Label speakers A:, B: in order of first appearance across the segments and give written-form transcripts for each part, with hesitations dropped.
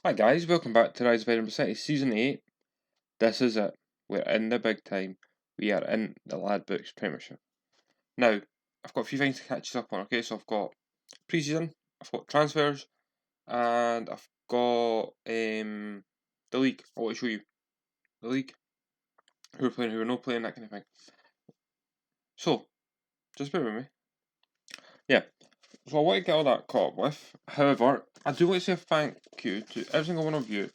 A: Hi guys, welcome back to Rise of Edinburgh City Season 8. This is it. We're in the big time. We are in the Lad Books Premiership. Now, I've got a few things to catch us up on, okay? So I've got pre-season, I've got transfers, and I've got the league. I want to show you the league. Who are playing, who are not playing, that kind of thing. So, just bear with me. Yeah, so I want to get all that caught up with. However, I do want to say a thank you to every single one of you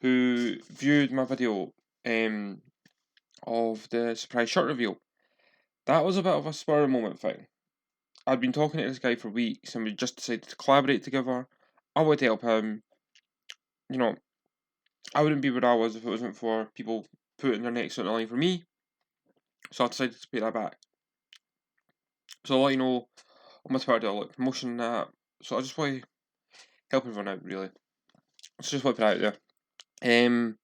A: who viewed my video of the surprise shirt reveal. That was a bit of a spur of the moment thing. I'd been talking to this guy for weeks and we just decided to collaborate together. I would help him. You know, I wouldn't be where I was if it wasn't for people putting their necks on the line for me. So I decided to pay that back. So I'll let you know on my Twitter, like promotion and that. So I just want to help everyone out, really. Let's just put it out there.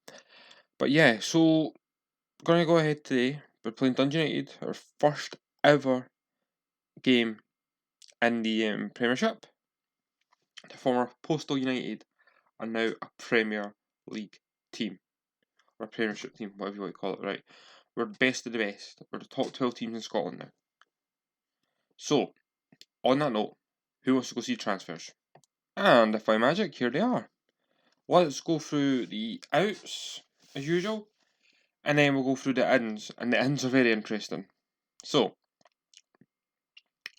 A: But yeah, so we're going to go ahead today. We're playing Dundee United, our first ever game in the Premiership. The former Postal United are now a Premier League team, or a Premiership team, whatever you want to call it, right? We're the best of the best. We're the top 12 teams in Scotland now. So, on that note, who wants to go see transfers? And if by magic, here they are. Let's go through the outs, as usual, and then we'll go through the ins, and the ins are very interesting. So,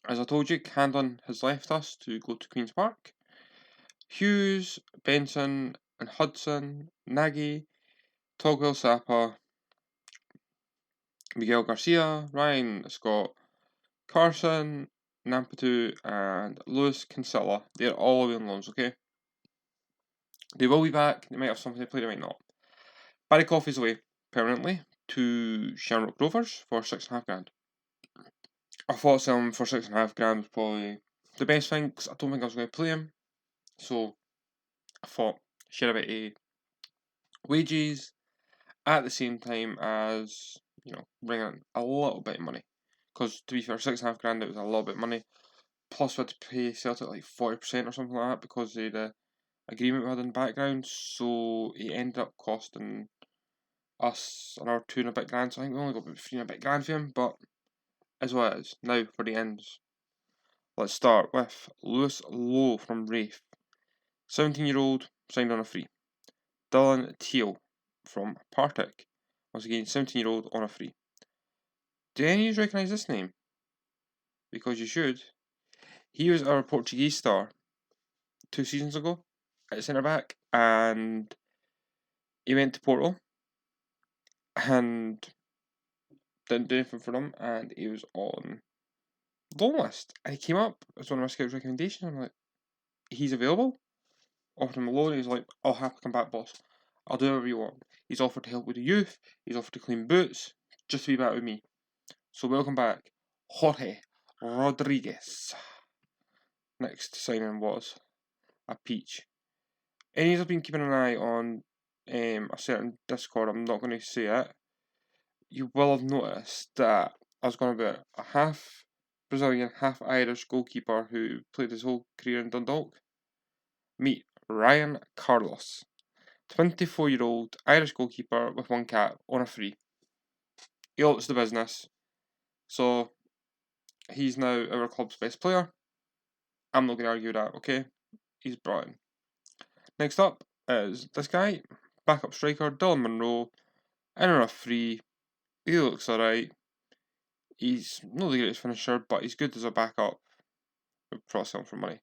A: as I told you, Candon has left us to go to Queen's Park. Hughes, Benson, and Hudson, Nagy, Togwell Sapa, Miguel Garcia, Ryan Scott, Carson, Nampatu, and Lewis Kinsella. They're all away on loans, okay? They will be back. They might have something to play, they might not. Barry Coffey's away permanently to Shamrock Rovers for £6.5 grand. I thought selling him for £6.5 grand was probably the best thing because I don't think I was going to play him. So I thought share a bit of wages at the same time as, you know, bring in a little bit of money. Because to be fair, £6.5 grand, it was a little bit of money. Plus, we had to pay Celtic like 40% or something like that because of the agreement we had in the background. So it ended up costing us another 2 and a bit grand. So I think we only got about 3 and a bit grand for him. But as what it is. Now for the ends. Let's start with Lewis Lowe from Rafe. 17-year-old, signed on a free. Dylan Teal from Partick. Once again, 17-year-old on a free. Do any of you recognise this name? Because you should. He was our Portuguese star 2 seasons ago at centre back, and he went to Porto and didn't do anything for them, and he was on loan list. And he came up as one of my scouts' recommendations. I'm like, he's available. Offered him a loan. He's like, I'll have to come back, boss. I'll do whatever you want. He's offered to help with the youth. He's offered to clean boots, just to be back with me. So welcome back, Jorge Rodriguez. Next signing was a peach. Any have been keeping an eye on a certain Discord, I'm not going to say it. You will have noticed that I was going about a half Brazilian, half Irish goalkeeper who played his whole career in Dundalk. Meet Ryan Carlos, 24-year-old Irish goalkeeper with one cap on a free. He ults the business, so he's now our club's best player. I'm not going to argue that, okay? He's brought in. Next up is this guy, backup striker Dylan Monroe, in on a free. He looks alright. He's not the greatest finisher, but he's good as a backup. We brought him for money.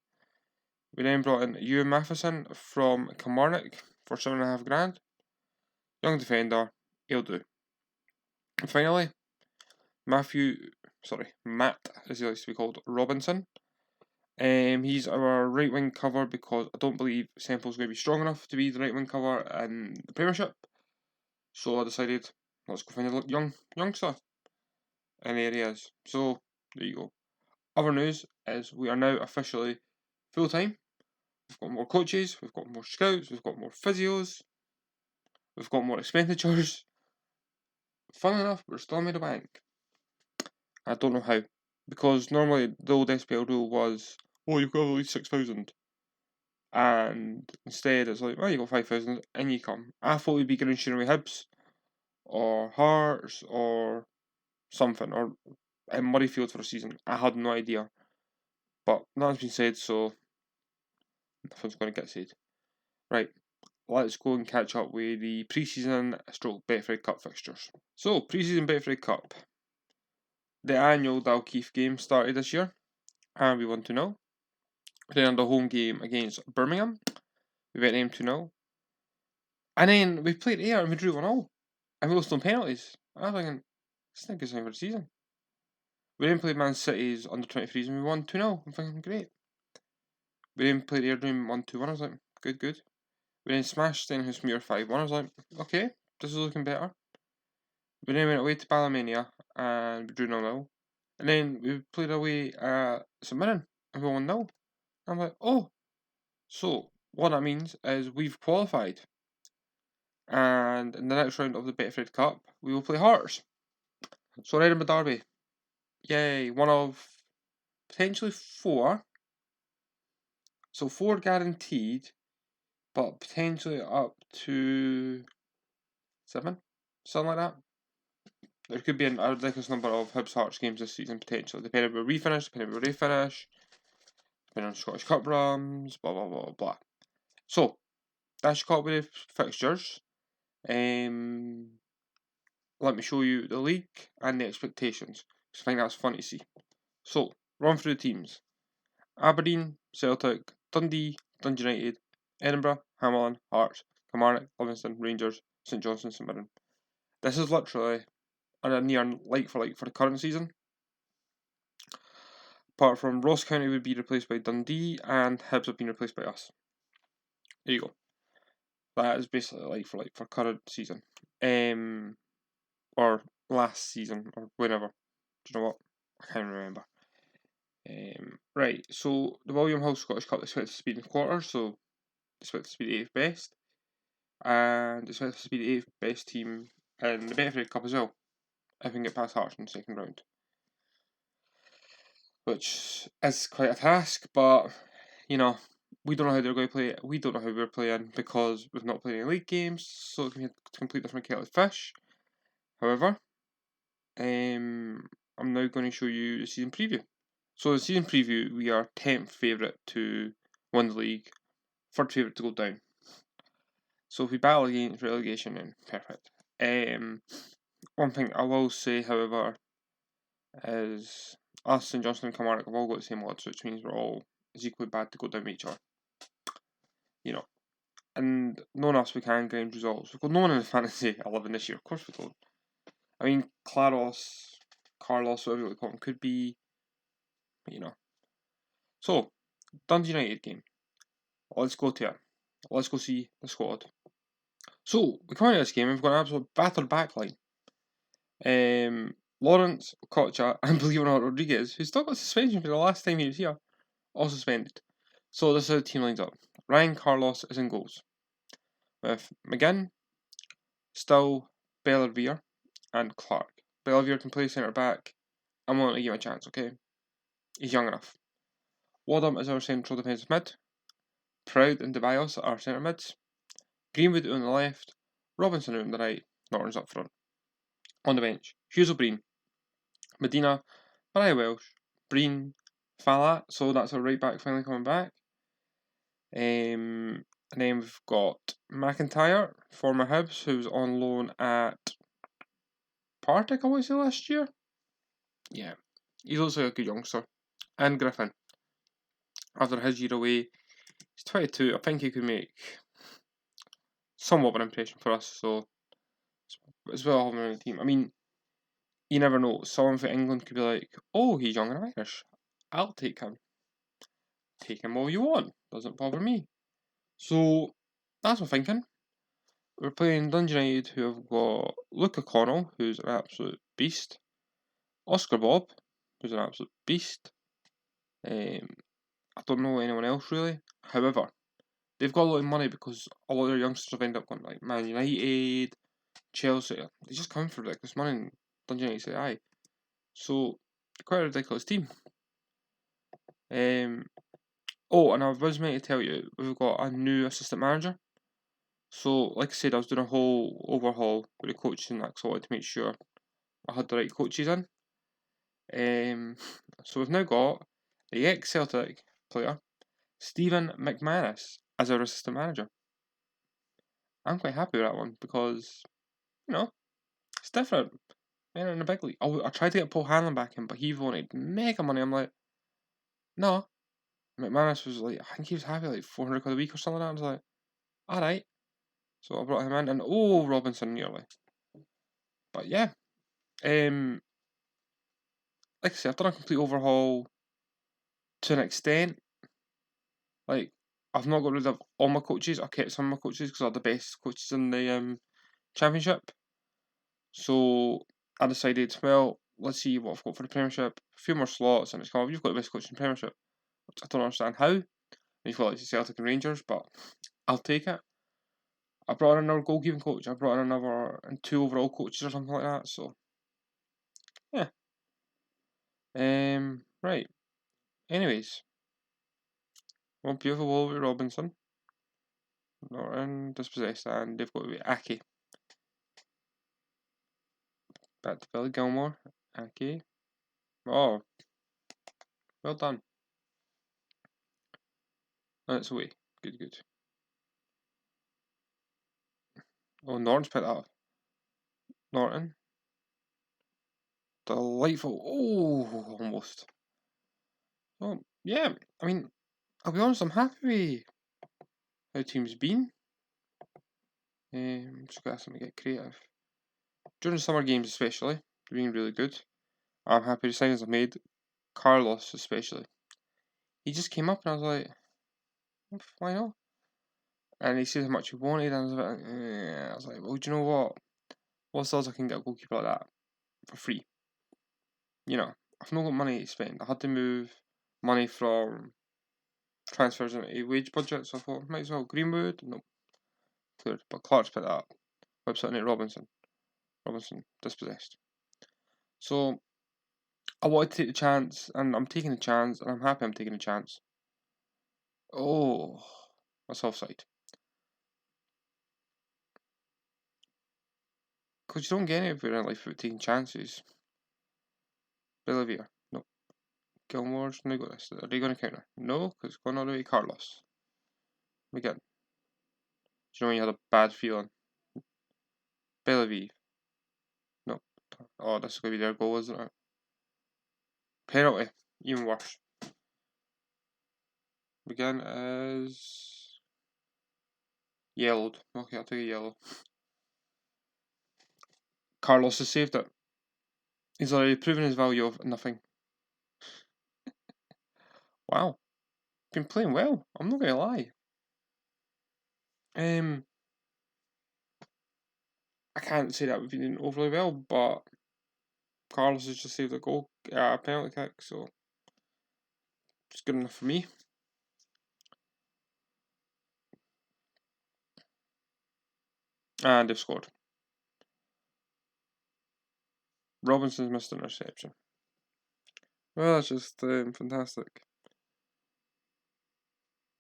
A: We then brought in Ewan Matheson from Kilmarnock for £7.5 grand. Young defender, he'll do. And finally, Matt, as he likes to be called, Robinson. He's our right wing cover because I don't believe Semple's going to be strong enough to be the right wing cover in the Premiership. So I decided, let's go find a youngster in the areas. So there you go. Other news is we are now officially full time. We've got more coaches, we've got more scouts, we've got more physios, we've got more expenditures. Funnily enough, we're still in Meadowbank. I don't know how. Because normally the old SPL rule was, oh, you've got at least 6,000. and instead it's like, well, you got 5,000 and you come. I thought we'd be getting sharing with Hibs or Hearts or something, or in Murrayfield for a season. I had no idea, but nothing's been said, so nothing's going to get said. Right, let's go and catch up with the pre-season stroke Betfred Cup fixtures. So, pre-season Betfred Cup. The annual Dalkeith game started this year, and we won 2-0. Then on the home game against Birmingham, we went them 2-0. And then we played Ayr and we drew 1-0. And we lost on penalties. And I was thinking, it's not a good sign for the season. We then played Man City's under 23s and we won 2-0. I'm thinking, great. We then played Ayr and won 2-1. I was like, good. We then smashed Stenhousemuir 5-1. I was like, okay, this is looking better. We then went away to Ballymania and we drew 0-0. And then we played away at St Mirren and we won 1-0. I'm like, oh, so what that means is we've qualified. And in the next round of the Betfred Cup, we will play Hearts. So Edinburgh Derby. Yay, one of potentially 4. So 4 guaranteed, but potentially up to 7, something like that. There could be a ridiculous number of Hibs Hearts games this season, potentially, depending where we finish, depending where they finish, depending on Scottish Cup runs, blah blah blah blah. So, that's caught with the fixtures. Let me show you the league and the expectations, because I think that's fun to see. So, run through the teams. Aberdeen, Celtic, Dundee United, Edinburgh, Hamilton, Hearts, Kilmarnock, Livingston, Rangers, St Johnstone, St Mirren. This is literally a near like for the current season. Apart from Ross County would be replaced by Dundee and Hibs have been replaced by us. There you go. That is basically like for current season. Or last season, or whenever. Do you know what? I can't remember. Right, so the William Hill Scottish Cup is expected to be in the quarters, so expected to be the 8th best. And it's expected to be the 8th best team in the Betfred Cup as well, if we can get past Hearts in the second round. Which is quite a task, but, you know, we don't know how they're going to play. We don't know how we're playing because we've not played any league games, so it can be a complete different kettle of fish. However, I'm now going to show you the season preview. So the season preview, we are 10th favourite to win the league, 3rd favourite to go down. So if we battle against relegation, then perfect. One thing I will say, however, is us, St Johnstone and Kilmarnock have all got the same odds, which means we're all as equally bad to go down with each other. You know. And knowing us, we can ground results. We've got no one in the fantasy 11 this year, of course we don't. I mean, Carlos, whatever you want to call him, could be, you know. So, Dundee United game. Let's go to it. Let's go see the squad. So, we come into this game and we've got an absolute battered backline. Lawrence, Kocha, and believe it or not, Rodriguez, who still got suspension for the last time he was here, all suspended. So this is how the team lines up. Ryan Carlos is in goals, with McGinn, Still, Bellevier, and Clark. Bellevier can play centre back. I'm willing to give him a chance, okay? He's young enough. Wadham is our central defensive mid. Proud and DeBios are our centre mids. Greenwood on the left. Robinson on the right. Norton's up front. On the bench, Hughes O'Brien, Medina, Mariah Welsh, Breen, Falat, so that's our right back finally coming back. And then we've got McIntyre, former Hibs, who was on loan at Partick, I want to say, last year. Yeah, he looks like a good youngster. And Griffin, after his year away, he's 22. I think he could make somewhat of an impression for us, so as well having him on the team. I mean, you never know. Someone for England could be like, oh, he's young and Irish. I'll take him. Take him all you want. Doesn't bother me. So, that's my thinking. We're playing Dundee United, who have got Luke O'Connell, who's an absolute beast. Oscar Bob, who's an absolute beast. I don't know anyone else really. However, they've got a lot of money because a lot of their youngsters have ended up going like Man United, Chelsea. They just come for ridiculous money and Dundee United say aye. So, quite a ridiculous team. Oh, and I was meant to tell you, we've got a new assistant manager. So, like I said, I was doing a whole overhaul with the coaching, so I wanted to make sure I had the right coaches in. So we've now got the ex-Celtic player, Stephen McManus, as our assistant manager. I'm quite happy with that one because, it's different. Man in the big league. I tried to get Paul Hanlon back in, but he wanted mega money. I'm like, no. McManus was like, I think he was happy like 400 quid a week or something like that. I was like, alright. So I brought him in, and Robinson nearly. But yeah, like I said, I've done a complete overhaul to an extent. Like, I've not got rid of all my coaches. I kept some of my coaches because they're the best coaches in the Championship. So I decided, well, let's see what I've got for the Premiership. A few more slots, and it's called, you've got the best coach in the Premiership. I don't understand how. And you've got like Celtic and Rangers, but I'll take it. I brought in another goalkeeping coach. I brought in and 2 overall coaches or something like that. So yeah. Right. Anyways, one beautiful Wolverine Robinson. Norton dispossessed, and they've got to be Aki. Back to Billy Gilmore. Aki. Oh, well done. That's away. Good, good. Oh, Norton's picked that up. Norton. Delightful. Oh, almost. Oh, yeah. I mean, I'll be honest, I'm happy with how the team's been. Just gotta ask them to get creative. During the summer games, especially, they've been really good. I'm happy with the signings I've made. Carlos, especially. He just came up, and I was like, why not? And he said how much he wanted, and I was like, I was like, well, do you know what? What's the odds I can get a goalkeeper like that for free? I've not got money to spend. I had to move money from transfers into a wage budget, so I thought, might as well. Greenwood? No. Cleared. But Clark's put that up. Website on it, Robinson, dispossessed. So, I wanted to take the chance, and I'm taking the chance, and I'm happy I'm taking the chance. Oh, that's offside. Because you don't get anywhere in life without taking chances. Bellevere, no. Gilmore's now got this. Are they going to counter? No, because it's going all the way to Carlos. Again. Do you know when you had a bad feeling? Bellevue. No. Oh, this is going to be their goal, isn't it? Penalty. Even worse. Again is yellowed. Okay, I'll take a yellow. Carlos has saved it. He's already proven his value of nothing. Wow. Been playing well. I'm not going to lie. I can't say that we've been doing overly well, but Carlos has just saved a goal, a penalty kick, so it's good enough for me. And they've scored. Robinson's missed an interception. Well, that's just fantastic.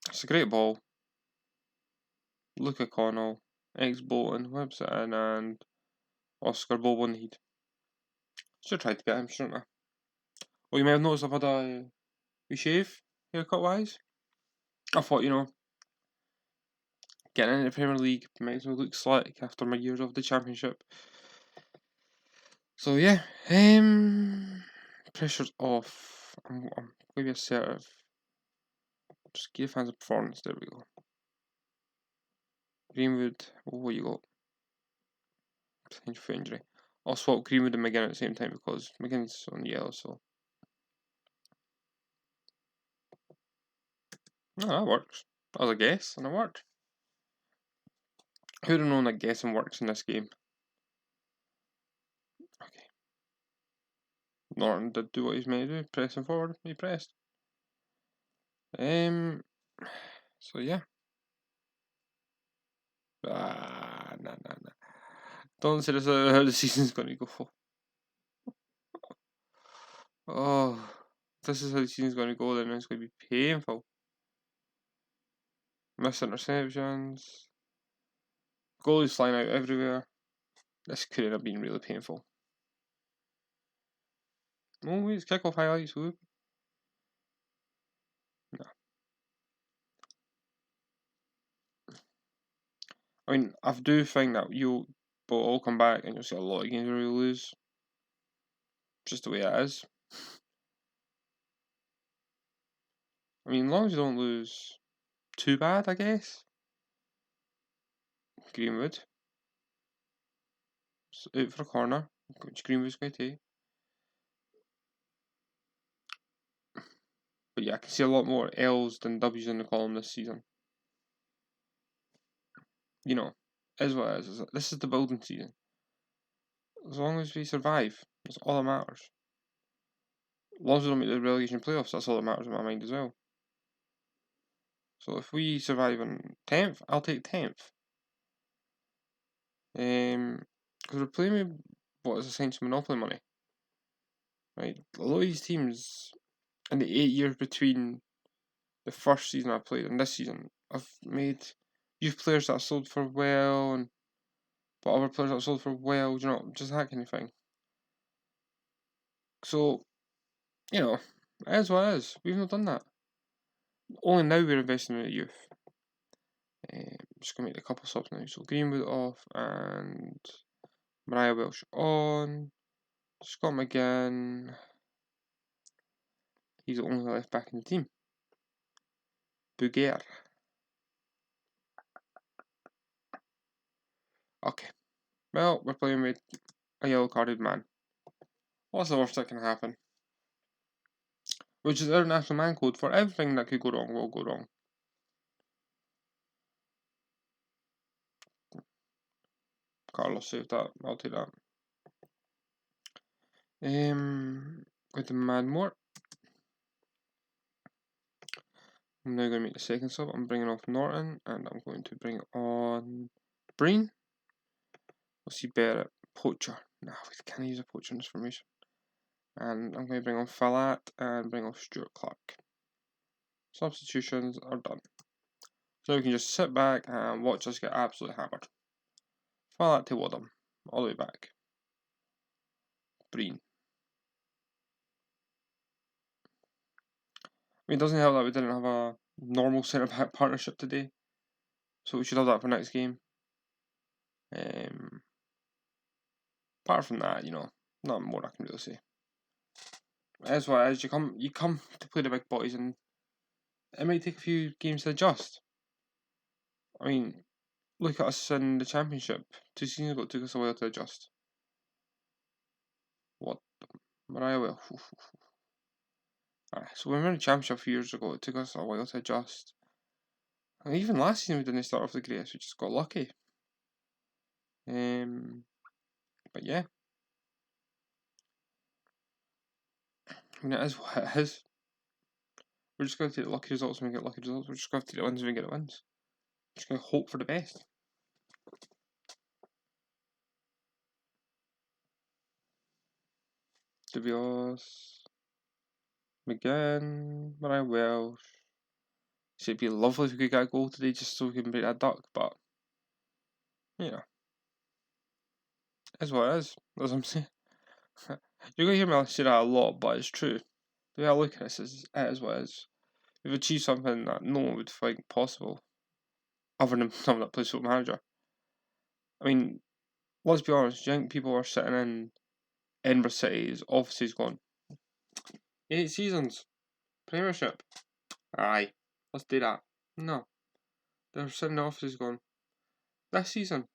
A: It's a great ball. Luca Connell, ex-Bolton, whips it in, and Oscar Bowenheed. Should have tried to get him, shouldn't I? Well, you may have noticed I've had a wee shave, haircut-wise. I thought, getting into the Premier League might as well look slick after my years of the Championship. So yeah, pressure's off. I'm going to be assertive. Just give fans a performance. There we go. Greenwood, what you got? Potential for injury. I'll swap Greenwood and McGinn at the same time because McGinn's on yellow, so. Oh, that works. That was a guess, and it worked. Who'd have known that guessing works in this game? Okay. Norton did do what he's meant to do, pressing forward. He pressed. So yeah. Nah. Don't say this is how the season's gonna go. Oh, if this is how the season's gonna go, then it's gonna be painful. Missed interceptions. Goalies flying out everywhere. This could have been really painful. Oh, wait, it's kickoff highlights. Whoop. No. I mean, I do think that you'll all come back and you'll see a lot of games where you lose. Just the way it is. I mean, as long as you don't lose too bad, I guess. Greenwood. Out for a corner, which Greenwood's going to take. But yeah, I can see a lot more L's than W's in the column this season. You know, is what it is. This is the building season. As long as we survive, that's all that matters. As long as we don't make the relegation playoffs, that's all that matters in my mind as well. So if we survive in 10th, I'll take 10th. Because we're playing with what is essentially monopoly money. Right? A lot of these teams, in the 8 years between the first season I played and this season, I've made youth players that I sold for well, and but other players that I sold for well, you know, just that kind of thing. So, you know, it is what it is. We've not done that. Only now we're investing in the youth. Just gonna make a couple subs now. So Greenwood off and Mariah Welsh on. Scott McGinn. He's the only left back in the team. Bouguer. Okay. Well, we're playing with a yellow carded man. What's the worst that can happen? Which is international man code for everything that could go wrong will go wrong. Carlos saved that. I'll take that. With the Madmore. I'm now going to make the second sub. I'm bringing off Norton and I'm going to bring on Breen. We'll see better at Poacher. Nah, we can't use a Poacher in this formation. And I'm going to bring on Falat and bring off Stuart Clark. Substitutions are done. So we can just sit back and watch us get absolutely hammered. Falat to Wadham. All the way back. Breen. I mean, it doesn't help that we didn't have a normal centre-back partnership today. So we should have that for next game. Apart from that, you know, not more I can really say. As what it is, you come to play the big boys and it might take a few games to adjust. I mean, look at us in the Championship. 2 seasons ago, it took us a while to adjust. What? Mariah will. So when we were in the Championship a few years ago, it took us a while to adjust. And even last season we didn't start off the greatest, we just got lucky. But yeah. I mean, it is what it is. We're just going to take the lucky results when we get lucky results. We're just going to take the wins when we get the wins. We're just going to hope for the best. Dubious. McGinn. Mariah Welsh. So it'd be lovely if we could get a goal today just so we can break that duck, but yeah. It's what it is, as I'm saying. You're going to hear me say that a lot, but it's true. The way I look at this is it is what it is. We've achieved something that no one would think possible, other than someone that plays Football Manager. I mean, let's be honest, do you think people are sitting in Edinburgh City's offices going, 8 seasons, Premiership, aye, let's do that. No. They're sitting in the offices going, this season,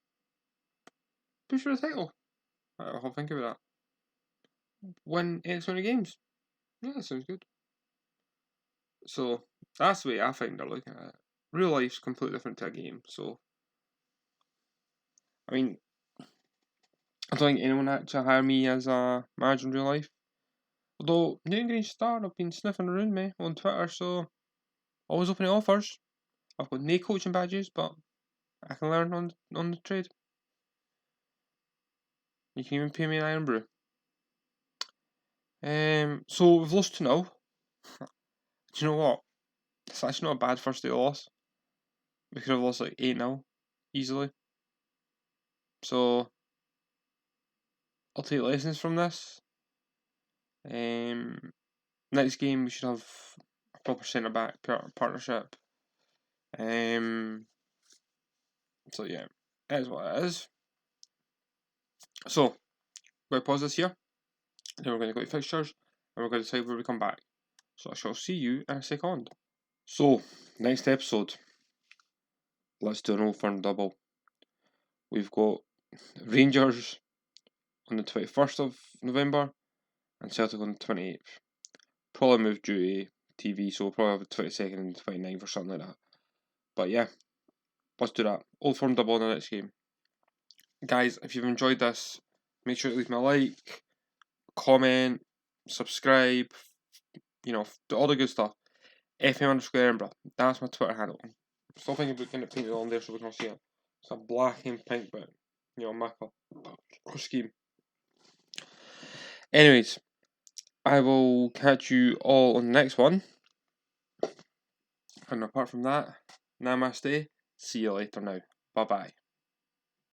A: push for the title. I'll think about that. Win X amount of games. Yeah, that sounds good. So, that's the way I think they're looking at it. Real life's completely different to a game, so I mean, I don't think anyone actually hire me as a manager in real life. Although, Newton Green Star have been sniffing around me on Twitter, so always opening offers. I've got no coaching badges, but I can learn on the trade. You can even pay me an Iron Brew. So we've lost 2-0. Do you know what? It's actually not a bad first day loss. We could have lost like 8-0 easily. So I'll take lessons from this. Next game we should have a proper centre back partnership. So yeah, it is what it is. So we're going to pause this here. Then we're going to go to fixtures and we're going to decide where we come back. So I shall see you in a second. So next episode, let's do an Old Firm double. We've got Rangers on the 21st of November and Celtic on the 28th. Probably moved due to TV, so we'll probably have the 22nd and the 29th or something like that. But yeah, let's do that. Old Firm double in the next game. Guys, if you've enjoyed this, make sure to leave me a like, comment, subscribe, do all the good stuff. FM Edinburgh. That's my Twitter handle. Stop thinking about getting it painted on there so we can all see it. It's a black and pink, but mackerel scheme. Anyways, I will catch you all on the next one. And apart from that, namaste. See you later now. Bye bye.